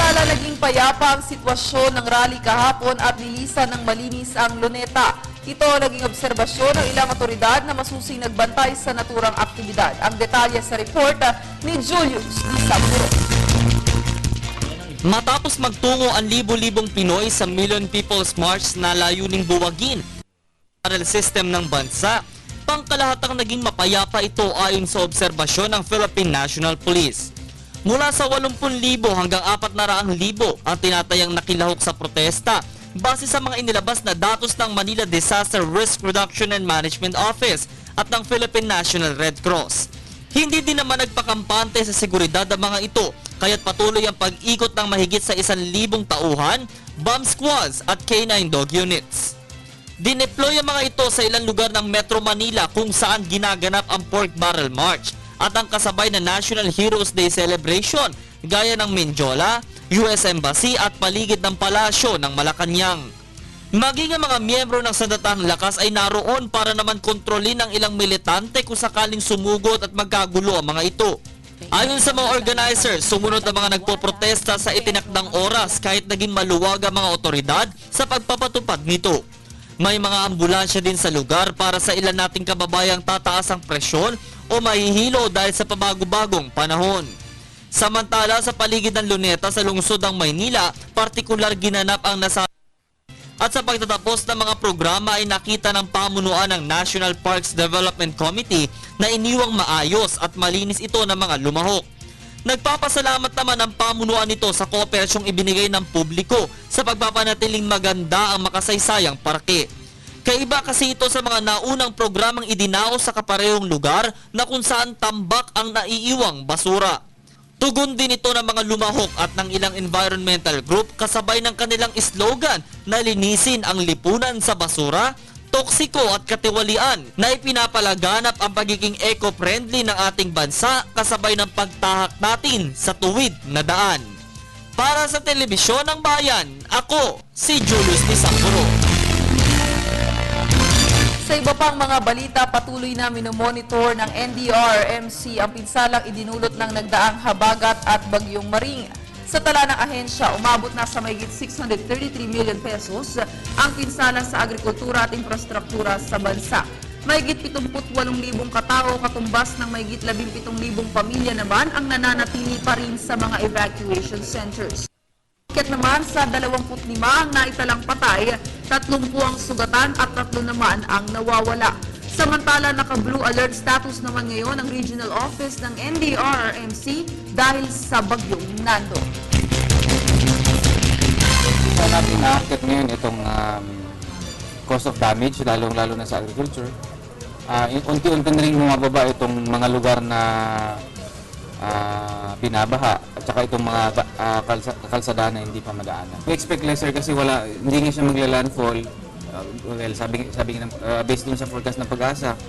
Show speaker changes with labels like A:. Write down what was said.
A: Samantala, naging payapa ang sitwasyon ng rally kahapon at nilisan ng malinis ang Luneta. Ito naging obserbasyon ng ilang otoridad na masusing nagbantay sa naturang aktibidad. Ang detalye sa report ni Julius Di Saburo.
B: Matapos magtungo ang libo-libong Pinoy sa Million People's March na layuning buwagin ang system ng bansa, pangkalahatang naging mapayapa ito ayon sa obserbasyon ng Philippine National Police. Mula sa 80,000 hanggang 400,000 ang tinatayang nakilahok sa protesta base sa mga inilabas na datos ng Manila Disaster Risk Reduction and Management Office at ng Philippine National Red Cross. Hindi din naman nagpakampante sa seguridad ang mga ito, kaya't patuloy ang pag-ikot ng mahigit sa 1,000 tauhan, bomb squads at K9 dog units. Dineploy ang mga ito sa ilang lugar ng Metro Manila kung saan ginaganap ang Pork Barrel March at ang kasabay na National Heroes Day Celebration gaya ng Menjola, US Embassy at paligid ng palasyo ng Malacanang. Maging ang mga miyembro ng Sandatahang Lakas ay naroon para naman kontrolin ang ilang militante kung sakaling sumugot at magkagulo ang mga ito. Ayon sa mga organizers, sumunod ang mga nagpoprotesta sa itinakdang oras kahit naging maluwag ang mga otoridad sa pagpapatupad nito. May mga ambulansya din sa lugar para sa ilan nating kababayang tataas ang presyon o mahihilo dahil sa pabago-bagong panahon. Samantala sa paligid ng Luneta sa lungsod ng Maynila, partikular ginanap ang nasabi. At sa pagtatapos ng mga programa ay nakita ng pamunuan ng National Parks Development Committee na iniwang maayos at malinis ito ng mga lumahok. Nagpapasalamat naman ang pamunuan nito sa kooperasyong ibinigay ng publiko sa pagpapanatiling maganda ang makasaysayang parke. Kaiba kasi ito sa mga naunang programang idinao sa kaparehong lugar na kung saan tambak ang naiiwang basura. Tugon din ito ng mga lumahok at ng ilang environmental group kasabay ng kanilang slogan na linisin ang lipunan sa basura, toksiko at katiwalian na ipinapalaganap ang pagiging eco-friendly ng ating bansa kasabay ng pagtahak natin sa tuwid na daan. Para sa Telebisyon ng Bayan, ako si Julius Di Saburo.
A: Sa iba pang mga balita, patuloy na minomonitor ng NDRRMC ang pinsalang idinulot ng nagdaang habagat at bagyong Maring. Sa tala ng ahensya, umabot na sa mahigit 633 million pesos ang pinsala sa agrikultura at infrastruktura sa bansa. Mahigit 78,000 katao katumbas ng mahigit 17,000 pamilya naman ang nananatili pa rin sa mga evacuation centers. Ket naman sa 25 ang naitalang patay, 30 ang sugatan at 3 naman ang nawawala. Samantala, naka-blue alert status naman ngayon ang regional office ng NDRRMC dahil sa bagyong Nando.
C: Sa natin na-akit ngayon itong cost of damage, lalong-lalo na sa agriculture. Unti-unti na rin bumababa itong mga lugar na binabaha at saka itong mga kalsada na hindi pa madaanan. We expect lesser kasi hindi nga siya magla-landfall. Well, sabi based dun sa forecast ng Pag-asa,